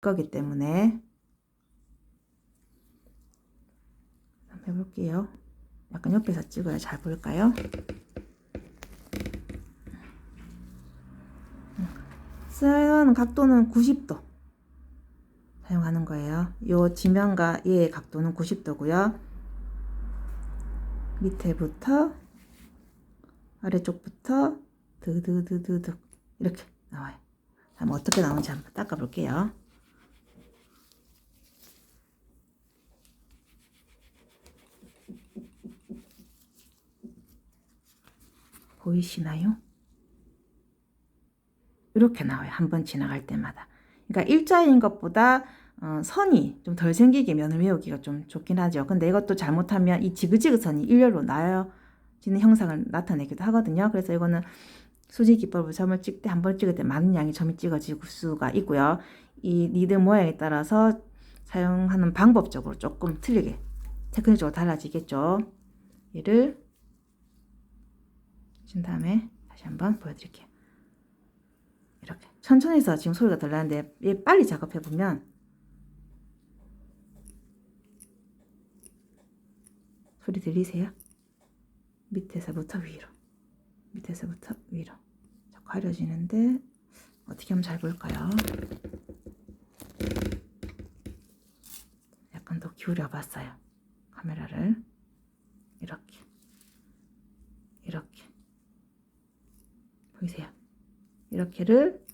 거기 때문에 한번 해볼게요. 약간 옆에서 찍어야 잘 보일까요? 사용하는 각도는 90도 사용하는 거예요. 요 지면과 얘의 각도는 90도고요. 밑에부터 아래쪽부터 드드드드득 이렇게 나와요. 한번 어떻게 나오는지 한번 닦아 볼게요. 보이시나요? 이렇게 나와요. 한번 지나갈 때마다. 그러니까 일자인 것보다 선이 좀 덜 생기게 면을 외우기가 좀 좋긴 하죠. 근데 이것도 잘못하면 이 지그지그 선이 일렬로 나눠지는 형상을 나타내기도 하거든요. 그래서 이거는 수직 기법으로 점을 찍을 때 한 번 찍을 때 많은 양의 점이 찍어질 수가 있고요. 이 니들 모양에 따라서 사용하는 방법적으로 조금 틀리게 테크닉적으로 달라지겠죠. 얘를 준 다음에 다시 한번 보여드릴게요. 이렇게 천천히 해서 지금 소리가 덜 나는데 얘 빨리 작업해 보면 소리 들리세요? 밑에서부터 위로, 밑에서부터 위로 자꾸 가려지는데 어떻게 하면 잘 볼까요? 약간 더 기울여 봤어요. 카메라를 이렇게 이렇게 보이세요? 이렇게를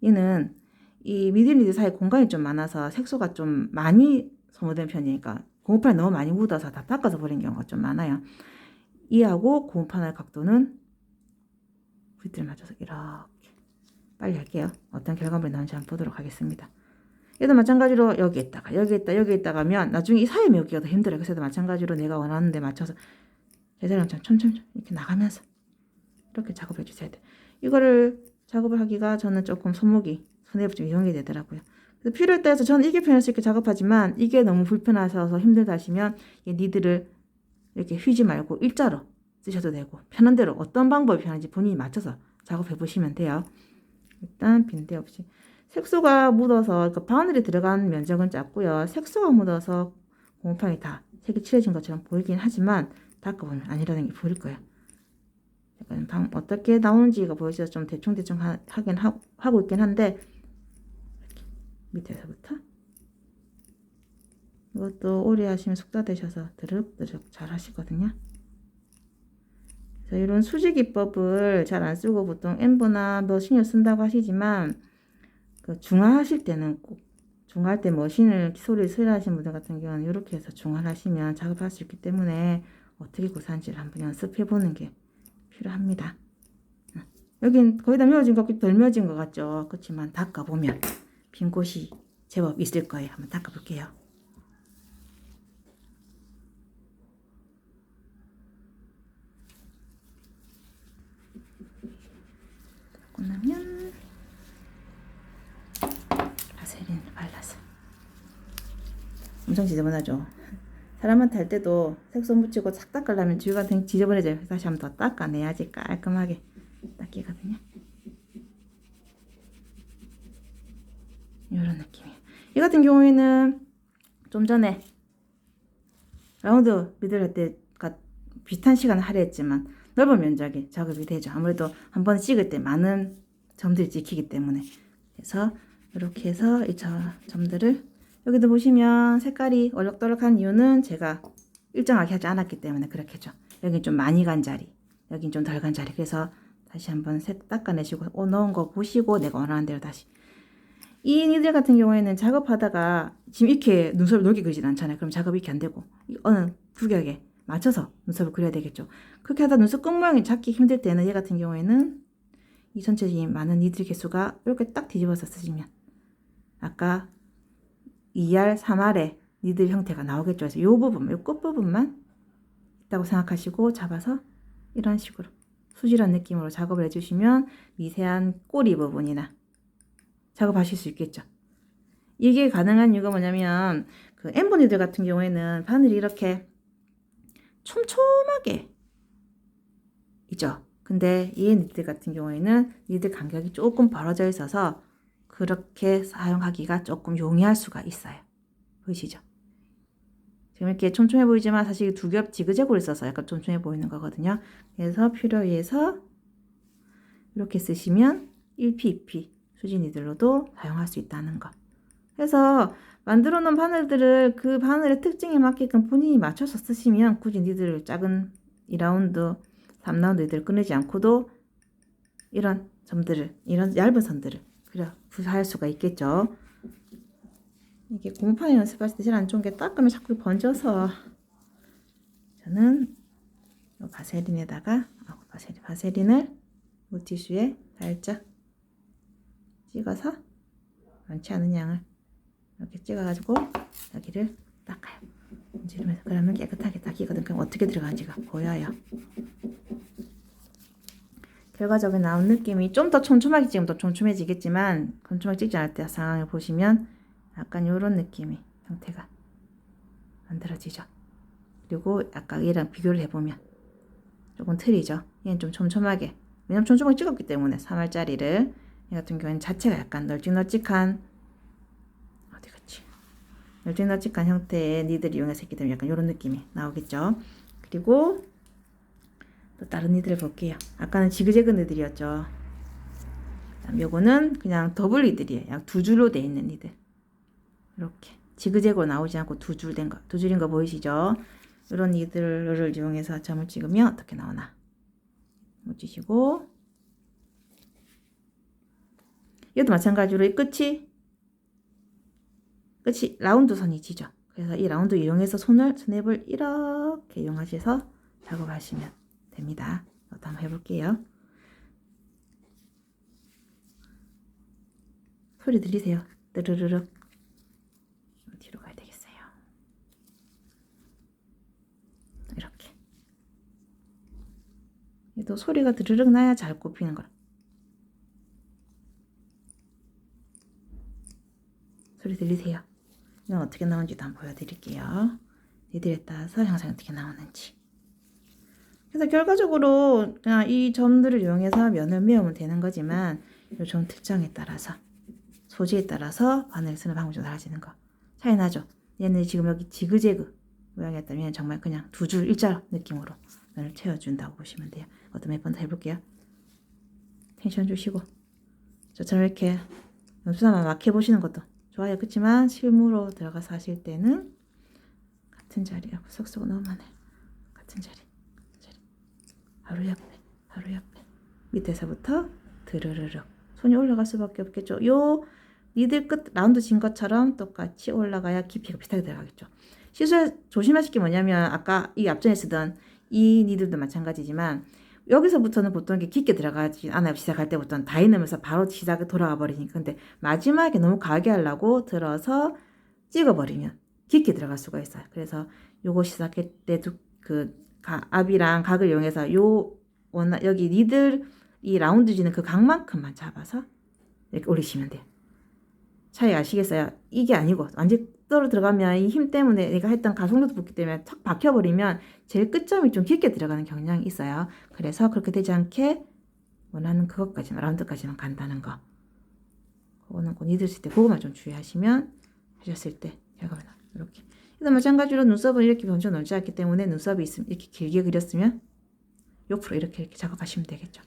얘는 이 미들리드 사이 공간이 좀 많아서 색소가 좀 많이 소모된 편이니까 고무판에 너무 많이 묻어서 다 닦아서 버린 경우가 좀 많아요. 이하고 고무판의 각도는 빗을 맞춰서 이렇게 빨리 할게요. 어떤 결과물이 나오는지 한번 보도록 하겠습니다. 얘도 마찬가지로 여기 있다가 여기 있다가 하면 나중에 이 사이 메우기가 더 힘들어요. 그래서 마찬가지로 내가 원하는 데 맞춰서 제자리랑 천천히 이렇게 나가면서 이렇게 작업해 주셔야 돼요. 이거를 작업을 하기가 저는 조금 손목이 손에 좀 이용이 되더라고요. 그래서 필요에 따라서 저는 이게 편해서 이렇게 작업하지만 이게 너무 불편하셔서 힘들다 하시면 이 니들을 이렇게 휘지 말고 일자로 쓰셔도 되고 편한 대로 어떤 방법이 편한지 본인이 맞춰서 작업해 보시면 돼요. 일단 빈대 없이 색소가 묻어서 그 바늘이 들어간 면적은 작고요. 색소가 묻어서 고무판이 다 색이 칠해진 것처럼 보이긴 하지만 닦아보면 아니라는 게 보일 거예요. 어떻게 나오는지가 보여서 좀 대충 하긴 하고 있긴 한데 이렇게 밑에서부터 이것도 오래 하시면 숙달되셔서 드륵드륵 잘 하시거든요. 그래서 이런 수직 기법을 잘 안 쓰고 보통 엠보나 머신을 쓴다고 하시지만 그 중화하실 때는 꼭 중화할 때 머신을 소리를 수리하시는 분들 같은 경우는 이렇게 해서 중화를 하시면 작업할 수 있기 때문에 어떻게 구사하는지를 한번 연습해 보는 게 필요합니다. 여긴 거의 다 메워진 것 같고 덜 메워진 것 같죠. 그렇지만 닦아보면 빈 곳이 제법 있을 거예요. 한번 닦아볼게요. 끝나면 바세린 발라서 엄청 지저분하죠. 사람한테 할 때도 색소 묻히고 싹 닦으려면 주위가 되게 지저분해져요. 다시 한번 더 닦아내야지 깔끔하게 닦이거든요. 이런 느낌이에요. 이 같은 경우에는 좀 전에 라운드 미들 할 때가 비슷한 시간을 할애했지만 넓은 면적의 작업이 되죠. 아무래도 한 번 찍을 때 많은 점들이 찍히기 때문에. 그래서 이렇게 해서 이 점들을 여기도 보시면 색깔이 얼럭덜럭한 이유는 제가 일정하게 하지 않았기 때문에 그렇겠죠. 여긴 좀 많이 간 자리, 여긴 좀 덜 간 자리. 그래서 다시 한번 색 닦아내시고 넣은 거 보시고 내가 원하는 대로 다시. 이 니들 같은 경우에는 작업하다가 지금 이렇게 눈썹을 넓게 그리진 않잖아요. 그럼 작업이 이렇게 안 되고 어느 구격에 맞춰서 눈썹을 그려야 되겠죠. 그렇게 하다 눈썹 끝 모양이 잡기 힘들 때는 얘 같은 경우에는 이 전체적인 많은 니들 개수가 이렇게 딱 뒤집어서 쓰시면 아까 2R, 3R의 니들 형태가 나오겠죠. 그래서 이 부분, 이 끝부분만 있다고 생각하시고 잡아서 이런 식으로 수질한 느낌으로 작업을 해주시면 미세한 꼬리 부분이나 작업하실 수 있겠죠. 이게 가능한 이유가 뭐냐면 그 엠보 니들 같은 경우에는 바늘이 이렇게 촘촘하게 있죠. 근데 이 니들 같은 경우에는 니들 간격이 조금 벌어져 있어서 그렇게 사용하기가 조금 용이할 수가 있어요. 보이시죠? 지금 이렇게 촘촘해 보이지만 사실 두 겹 지그재그로 있어서 약간 촘촘해 보이는 거거든요. 그래서 필요에 의해서 이렇게 쓰시면 1P, 2P 수지 니들로도 사용할 수 있다는 거. 그래서 만들어 놓은 바늘들을 그 바늘의 특징에 맞게끔 본인이 맞춰서 쓰시면 굳이 니들 작은 2라운드, 3라운드 니들 끊이지 않고도 이런 점들을, 이런 얇은 선들을 그래 구사할 수가 있겠죠. 이게 공판에 연습하실 때 제일 안 좋은 게 닦으면 자꾸 번져서 저는 이 바세린에다가 바세린을 물티슈에 살짝 찍어서 많지 않은 양을 이렇게 찍어가지고 여기를 닦아요. 문지르면서 그러면 깨끗하게 닦이거든. 그럼 어떻게 들어가는지가 보여요. 결과적으로 나온 느낌이 좀 더 촘촘하게 찍으면 더 촘촘해지겠지만 촘촘하게 찍지 않을 때 상황을 보시면 약간 이런 느낌이 형태가 만들어지죠. 그리고 아까 얘랑 비교를 해보면 조금 틀리죠. 얘는 좀 촘촘하게, 왜냐면 촘촘하게 찍었기 때문에 3알짜리를. 얘 같은 경우에는 자체가 약간 널찍널찍한, 어디 갔지? 널찍널찍한 형태의 니들 이용해서 했기 때문에 약간 이런 느낌이 나오겠죠. 그리고 또 다른 니들을 볼게요. 아까는 지그재그 니들이었죠. 그다음 요거는 그냥 더블 니들이에요. 약 두 줄로 되어 있는 니들. 이렇게 지그재그로 나오지 않고 두 줄인 거 보이시죠? 이런 니들을 이용해서 점을 찍으면 어떻게 나오나 묻히시고, 얘도 마찬가지로 이 끝이 라운드 선이 지죠. 그래서 이 라운드 이용해서 스냅을 이렇게 이용하셔서 작업하시면 됩니다. 이것도 한번 해볼게요. 소리 들리세요? 뜨르르륵. 뒤로 가야 되겠어요. 이렇게. 얘도 소리가 드르륵 나야 잘 꼽히는 거라. 소리 들리세요? 이건 어떻게 나오는지도 한번 보여드릴게요. 니들에 따라서 영상이 어떻게 나오는지. 그래서 결과적으로 그냥 이 점들을 이용해서 면을 메우면 되는 거지만 이 점 특정에 따라서, 소재에 따라서 바늘을 쓰는 방법이 좀 달라지는 거 차이 나죠. 얘는 지금 여기 지그재그 모양이었다면 정말 그냥 두 줄 일자 느낌으로 면을 채워준다고 보시면 돼요. 어떤 몇 번 더 해볼게요. 텐션 주시고 저처럼 이렇게 연수삼아 막 해보시는 것도 좋아요. 그렇지만 실무로 들어가서 하실 때는 같은 자리야. 쏙쏙 넣으면 해. 같은 자리. 바로 옆에 밑에서부터 드르르륵 손이 올라갈 수밖에 없겠죠. 요 니들 끝 라운드 진 것처럼 똑같이 올라가야 깊이가 비슷하게 들어가겠죠. 시술 조심하실 게 뭐냐면 아까 이 앞전에 쓰던 이 니들도 마찬가지지만 여기서부터는 보통 이렇게 깊게 들어가지 않아요. 시작할 때부터는 다 넣으면서 바로 시작에 돌아가 버리니까. 근데 마지막에 너무 과하게 하려고 들어서 찍어버리면 깊게 들어갈 수가 있어요. 그래서 요거 시작할 때도 압이랑 각을 이용해서 여기 니들 이 라운드 지는 그 각만큼만 잡아서 이렇게 올리시면 돼요. 차이 아시겠어요? 이게 아니고 완전 떨어 들어가면 이 힘 때문에 내가 했던 가속력도 붙기 때문에 탁 박혀버리면 제일 끝점이 좀 깊게 들어가는 경향이 있어요. 그래서 그렇게 되지 않게 원하는 그것까지만, 라운드까지만 간다는 거. 그거는 꼭 니들 쓸 때 그거만 좀 주의하시면 하셨을 때 결과가 이렇게. 그래서 마찬가지로 눈썹은 이렇게 번져 놓지 않기 때문에 눈썹이 있으면 이렇게 길게 그렸으면 옆으로 이렇게 작업하시면 되겠죠.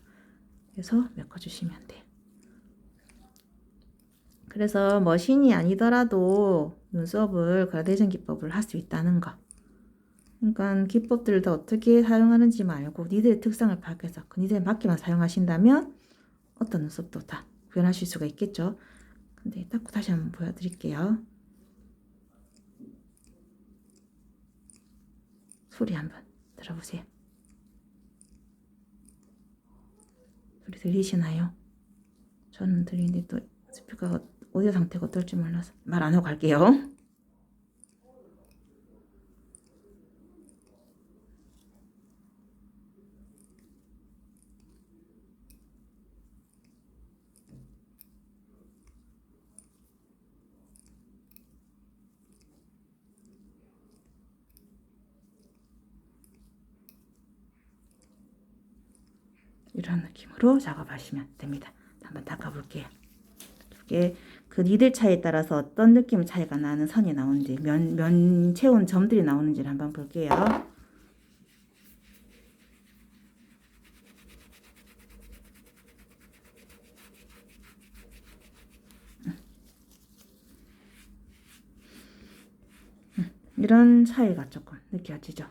그래서 메꿔주시면 돼요. 그래서 머신이 아니더라도 눈썹을 그라데이션 기법을 할 수 있다는 거. 그러니까 기법들을 다 어떻게 사용하는지 말고 니들의 특성을 파악해서 그 니들에 맞게만 사용하신다면 어떤 눈썹도 다 구현하실 수가 있겠죠. 근데 딱 다시 한번 보여드릴게요. 소리 한번 들어보세요. 소리 들리시나요? 저는 들리는데 또 스피커가 오디오 상태가 어떨지 몰라서 말 안 하고 갈게요. 이런 느낌으로 작업하시면 됩니다. 한번 닦아볼게요. 이게 그 니들 차이에 따라서 어떤 느낌 차이가 나는 선이 나오는지 면 채운 점들이 나오는지를 한번 볼게요. 이런 차이가 조금 느껴지죠.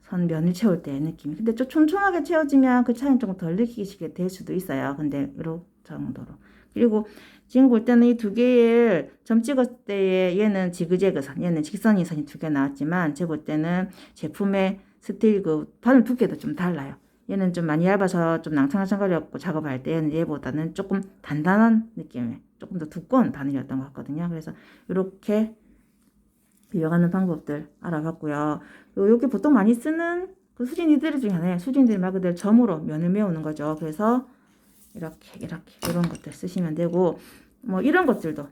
선 면을 채울 때의 느낌이. 근데 좀 촘촘하게 채워지면 그 차이는 조금 덜 느끼시게 될 수도 있어요. 근데 이런 정도로. 그리고 지금 볼 때는 이 두 개의 점 찍었을 때에 얘는 지그재그 선, 얘는 직선인 선이 두 개 나왔지만 제가 볼 때는 제품의 스틸 그 바늘 두께도 좀 달라요. 얘는 좀 많이 얇아서 좀 낭창낭창거렸고 작업할 때는 얘보다는 조금 단단한 느낌의 조금 더 두꺼운 바늘이었던 것 같거든요. 그래서 이렇게 비벼가는 방법들 알아봤고요. 여기 보통 많이 쓰는 그 수진 니들 중에 하나예요. 수진 니들 말 그대로 점으로 면을 메우는 거죠. 그래서 이렇게 이런 것들 쓰시면 되고 뭐 이런 것들도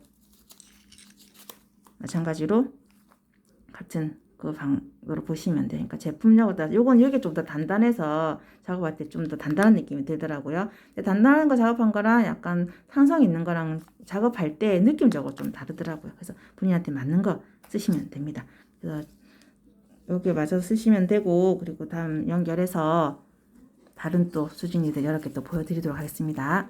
마찬가지로 같은 그 방으로 보시면 돼요. 그러니까 제품력보다 요건 여기 좀 더 단단해서 작업할 때 좀 더 단단한 느낌이 들더라고요. 근데 단단한 거 작업한 거랑 약간 탄성 있는 거랑 작업할 때 느낌적으로 좀 다르더라고요. 그래서 본인한테 맞는 거 쓰시면 됩니다. 그래서 여기에 맞춰서 쓰시면 되고 그리고 다음 연결해서 다른 또 수진이들 여러 개 또 보여드리도록 하겠습니다.